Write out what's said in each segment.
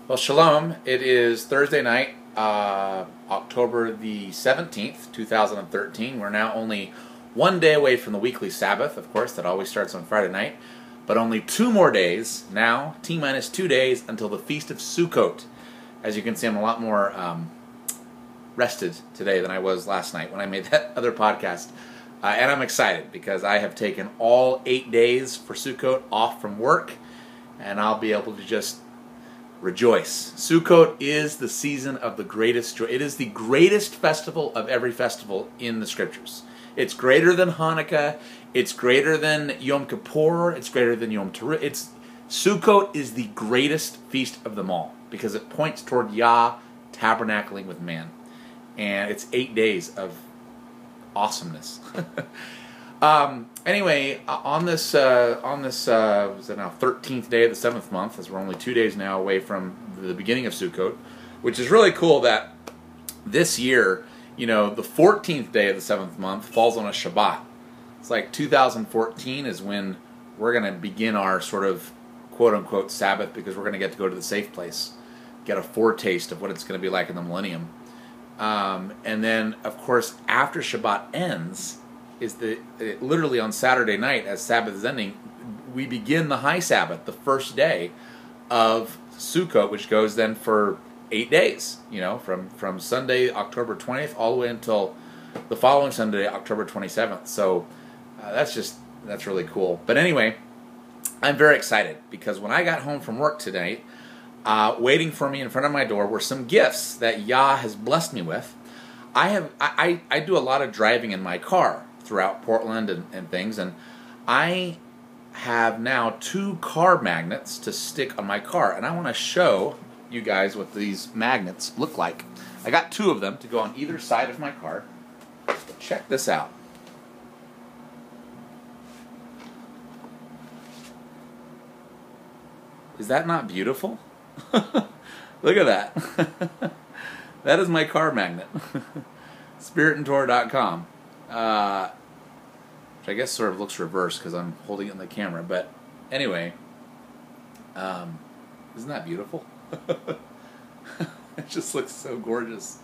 Well, shalom. It is Thursday night, October the 17th, 2013. We're now only one day away from the weekly Sabbath, of course, that always starts on Friday night. But only 2 more days now, T-minus 2 days, until the Feast of Sukkot. As you can see, I'm a lot more rested today than I was last night when I made that other podcast. And I'm excited because I have taken all 8 days for Sukkot off from work, and I'll be able to just rejoice. Sukkot is the season of the greatest joy. It is the greatest festival of every festival in the Scriptures. It's greater than Hanukkah. It's greater than Yom Kippur. It's greater than Yom Teruah. Sukkot is the greatest feast of them all because it points toward Yah tabernacling with man. And it's 8 days of awesomeness. Anyway, on this was it now 13th day of the 7th month, as we're only 2 days now away from the beginning of Sukkot, which is really cool that this year, the 14th day of the 7th month falls on a Shabbat. It's like 2014 is when we're going to begin our sort of quote-unquote Sabbath, because we're going to get to go to the safe place, get a foretaste of what it's going to be like in the millennium. And then, of course, after Shabbat ends, literally on Saturday night, as Sabbath is ending, we begin the high Sabbath, the first day of Sukkot, which goes then for 8 days, from Sunday, October 20th, all the way until the following Sunday, October 27th. So that's really cool. But anyway, I'm very excited because when I got home from work tonight, waiting for me in front of my door were some gifts that Yah has blessed me with. I do a lot of driving in my car throughout Portland and things, and I have now 2 car magnets to stick on my car, and I want to show you guys what these magnets look like. I got 2 of them to go on either side of my car. Check this out. Is that not beautiful? Look at that. That is my car magnet. SpiritandTorah.com. Which I guess sort of looks reversed because I'm holding it in the camera. But anyway, isn't that beautiful? It just looks so gorgeous.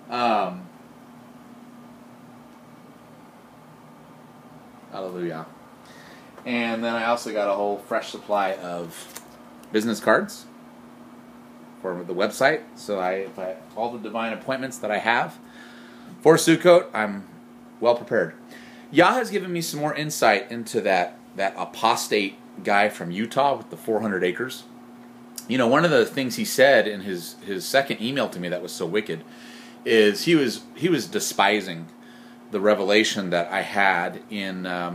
Hallelujah. And then I also got a whole fresh supply of business cards for the website. So all the divine appointments that I have for Sukkot, I'm well prepared. Yah has given me some more insight into that apostate guy from Utah with the 400 acres. One of the things he said in his second email to me that was so wicked is he was despising the revelation that I had in I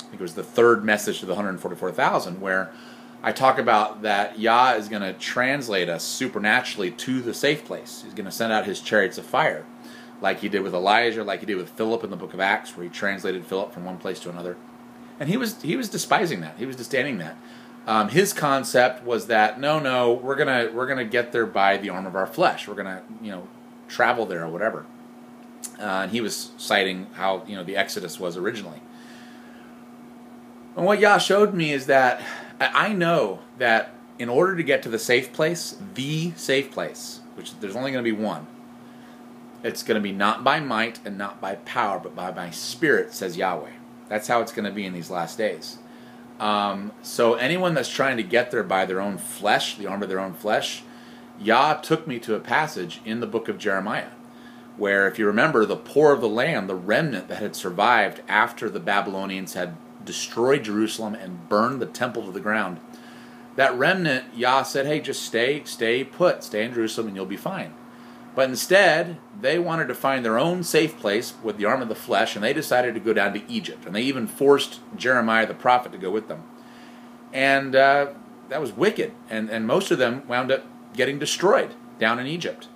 think it was the 3rd message to the 144,000, where I talk about that Yah is going to translate us supernaturally to the safe place. He's going to send out his chariots of fire, like he did with Elijah, like he did with Philip in the book of Acts, where he translated Philip from one place to another. And he was despising that. He was disdaining that. His concept was that no, we're gonna get there by the arm of our flesh. We're gonna travel there or whatever. And he was citing how the Exodus was originally. And what Yah showed me is that I know that in order to get to the safe place, which there's only going to be one, it's going to be not by might and not by power, but by my spirit, says Yahweh. That's how it's going to be in these last days. So anyone that's trying to get there by their own flesh, the arm of their own flesh, Yah took me to a passage in the book of Jeremiah, where, if you remember, the poor of the land, the remnant that had survived after the Babylonians had destroyed Jerusalem and burned the temple to the ground, that remnant, Yah said, hey, just stay put, stay in Jerusalem and you'll be fine. But instead, they wanted to find their own safe place with the arm of the flesh, and they decided to go down to Egypt. And they even forced Jeremiah the prophet to go with them. And that was wicked. And most of them wound up getting destroyed down in Egypt.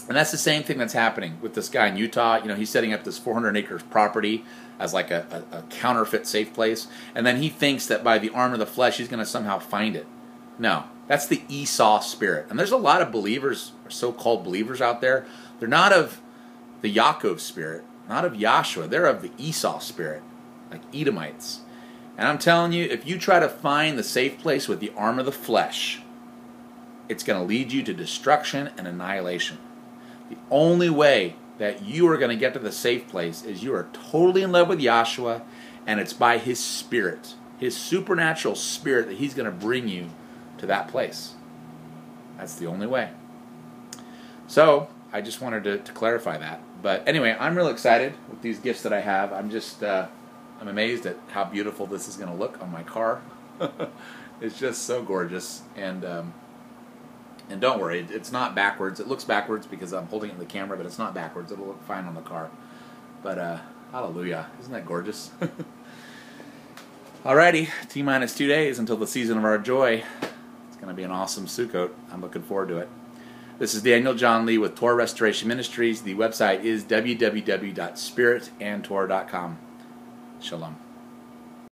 And that's the same thing that's happening with this guy in Utah. He's setting up this 400 acres property as like a counterfeit safe place. And then he thinks that by the arm of the flesh, he's going to somehow find it. No, that's the Esau spirit. And there's a lot of believers, or so-called believers out there. They're not of the Yaakov spirit, not of Yahshua. They're of the Esau spirit, like Edomites. And I'm telling you, if you try to find the safe place with the arm of the flesh, it's going to lead you to destruction and annihilation. The only way that you are going to get to the safe place is you are totally in love with Yahshua, and it's by His Spirit, His supernatural Spirit, that He's going to bring you to that place. That's the only way. So, I just wanted to clarify that. But anyway, I'm real excited with these gifts that I have. I'm just, I'm amazed at how beautiful this is going to look on my car. It's just so gorgeous. And don't worry, it's not backwards. It looks backwards because I'm holding it in the camera, but it's not backwards. It'll look fine on the car. But hallelujah. Isn't that gorgeous? Alrighty, T-minus 2 days until the season of our joy. It's going to be an awesome Sukkot. I'm looking forward to it. This is Daniel John Lee with Torah Restoration Ministries. The website is www.spiritandtorah.com. Shalom.